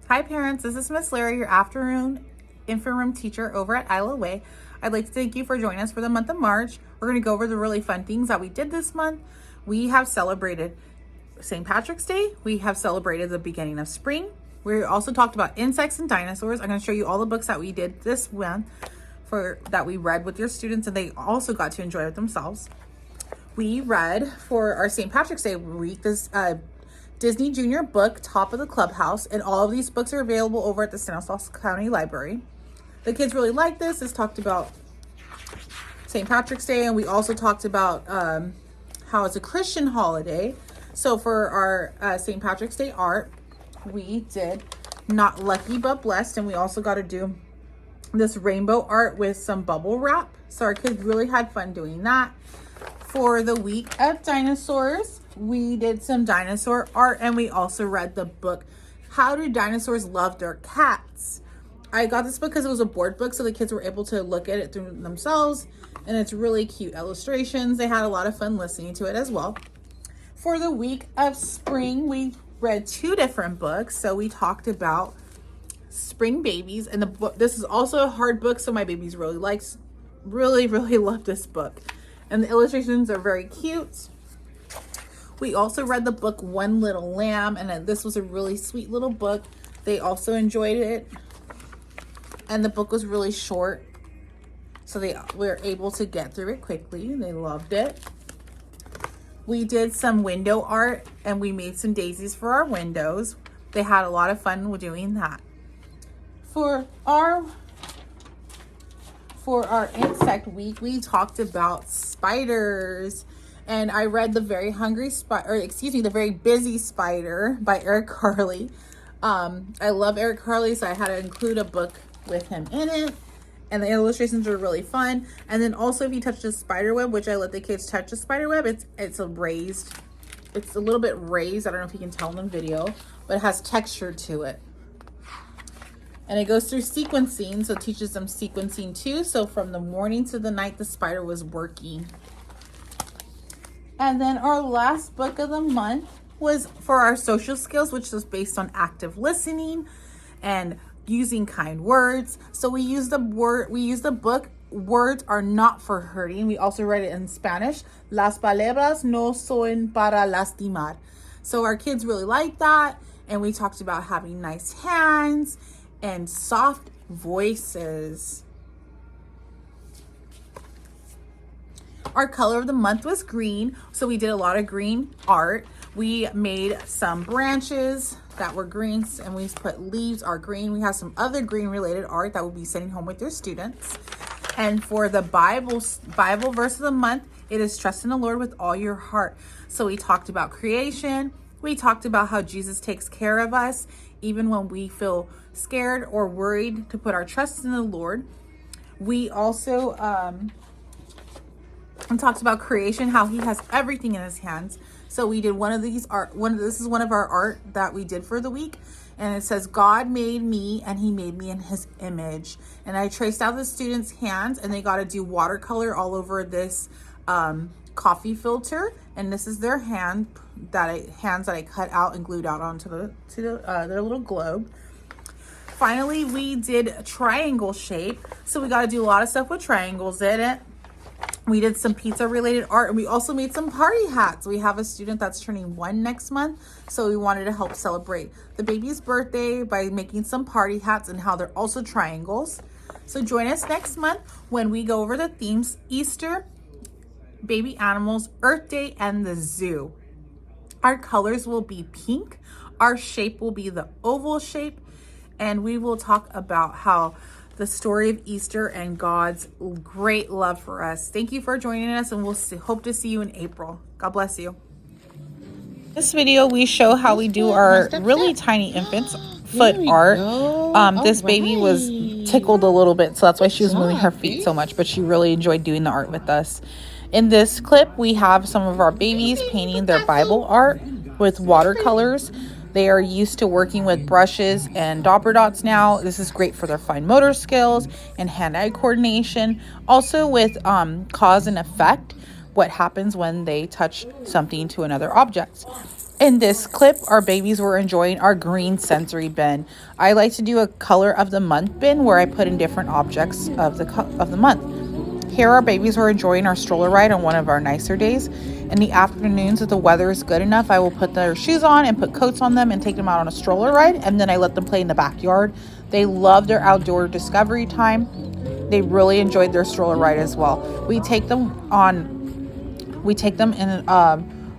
Hi parents, this is Miss Larry, your afternoon infant room teacher over at Isla Way. I'd like to thank you for joining us for the month of March. We're going to go over the really fun things that we did this month. We have celebrated St. Patrick's Day. We have celebrated the beginning of spring. We also talked about insects and dinosaurs. I'm going to show you all the books that we did this month that we read with your students, and they also got to enjoy it themselves. We read for our St. Patrick's Day week this Disney Junior book, Top of the Clubhouse, and all of these books are available over at the Stanislaus County Library. The kids really liked this. This talked about St. Patrick's Day, and we also talked about how it's a Christian holiday. So for our St. Patrick's Day art, we did Not Lucky But Blessed, and we also got to do this rainbow art with some bubble wrap. So our kids really had fun doing that. For the week of dinosaurs, we did some dinosaur art, and we also read the book, How Do Dinosaurs Love Their Cats? I got this book because it was a board book, so the kids were able to look at it through themselves, and it's really cute illustrations. They had a lot of fun listening to it as well. For the week of spring, we read two different books. So we talked about Spring Babies, and the book, this is also a hard book, so my babies really love this book, and the illustrations are very cute. We also read the book One Little Lamb, and this was a really sweet little book. They also enjoyed it, and the book was really short, so they were able to get through it quickly. They loved it. We did some window art, and we made some daisies for our windows. They had a lot of fun doing that. For our insect week, we talked about spiders, and I read The Very Busy Spider by Eric Carle. I love Eric Carle, so I had to include a book with him in it, and the illustrations were really fun. And then also, if you touch the spider web, which I let the kids touch the spider web, it's a little bit raised. I don't know if you can tell in the video, but it has texture to it. And it goes through sequencing, so it teaches them sequencing too. So from the morning to the night, the spider was working. And then our last book of the month was for our social skills, which was based on active listening and using kind words. So we used the book Words Are Not for Hurting. We also read it in Spanish. Las palabras no son para lastimar. So our kids really liked that. And we talked about having nice hands and soft voices. Our color of the month was green, so we did a lot of green art. We made some branches that were greens, and we put leaves are green. We have some other green related art that we'll be sending home with your students. And for the Bible verse of the month, it is trust in the Lord with all your heart. So we talked about creation. We talked about how Jesus takes care of us even when we feel scared or worried, to put our trust in the Lord. We also talked about creation, how he has everything in his hands. So we did this is one of our art that we did for the week, and it says, God made me and he made me in his image. And I traced out the students' hands, and they got to do watercolor all over this coffee filter, and this is their hands that I cut out and glued out onto their little globe. Finally, we did a triangle shape, so we got to do a lot of stuff with triangles in it. We did some pizza related art, and we also made some party hats. We have a student that's turning 1 next month, so we wanted to help celebrate the baby's birthday by making some party hats and how they're also triangles. So join us next month when we go over the themes: Easter, baby animals, Earth Day, and the zoo. Our colors will be pink. Our shape will be the oval shape, and we will talk about how the story of Easter and God's great love for us. Thank you for joining us, and we'll hope to see you in April. God bless you. This video, we show how we do our really tiny infant's foot art. This baby was tickled a little bit, so that's why she was moving her feet so much, but she really enjoyed doing the art with us. In this clip, we have some of our babies painting their Bible art with watercolors. They are used to working with brushes and Dapper Dots now. This is great for their fine motor skills and hand-eye coordination. Also with cause and effect, what happens when they touch something to another object. In this clip, our babies were enjoying our green sensory bin. I like to do a color of the month bin where I put in different objects of the month. Here, our babies were enjoying our stroller ride on one of our nicer days. In the afternoons, if the weather is good enough, I will put their shoes on and put coats on them and take them out on a stroller ride, and then I let them play in the backyard. They love their outdoor discovery time. They really enjoyed their stroller ride as well. We take them in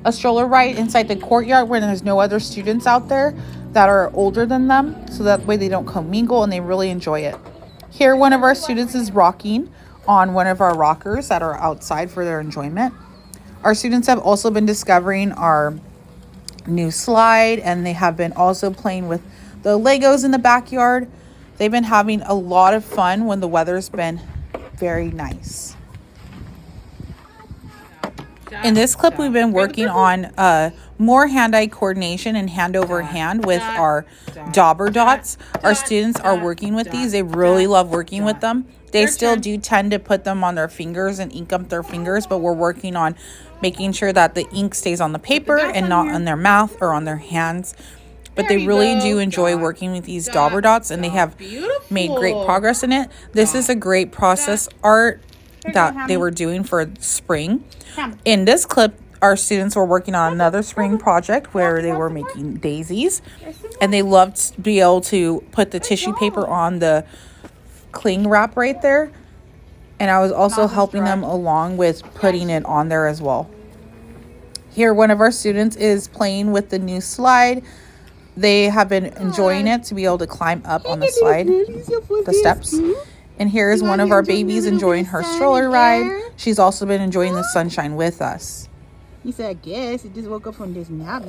a stroller ride inside the courtyard where there's no other students out there that are older than them, so that way they don't commingle and they really enjoy it. Here, one of our students is rocking on one of our rockers that are outside for their enjoyment. Our students have also been discovering our new slide, and they have been also playing with the Legos in the backyard. They've been having a lot of fun when the weather's been very nice. In this clip, we've been working on more hand-eye coordination and hand-over-hand with our dauber dots. Our students are working with these. They really love working with them. They still do tend to put them on their fingers and ink up their fingers, but we're working on making sure that the ink stays on the paper and not on their mouth or on their hands. But they really do enjoy working with these dauber dots, and they have made great progress in it. This is a great process art that they were doing for spring. In this clip, our students were working on another spring project where they were making daisies, and they loved to be able to put the tissue paper on the cling wrap right there. And I was also helping them along with putting it on there as well. Here, one of our students is playing with the new slide. They have been enjoying it to be able to climb up on the slide, the steps. And here is one of our babies enjoying her stroller ride. She's also been enjoying the sunshine with us. He said, I guess he just woke up from this nap.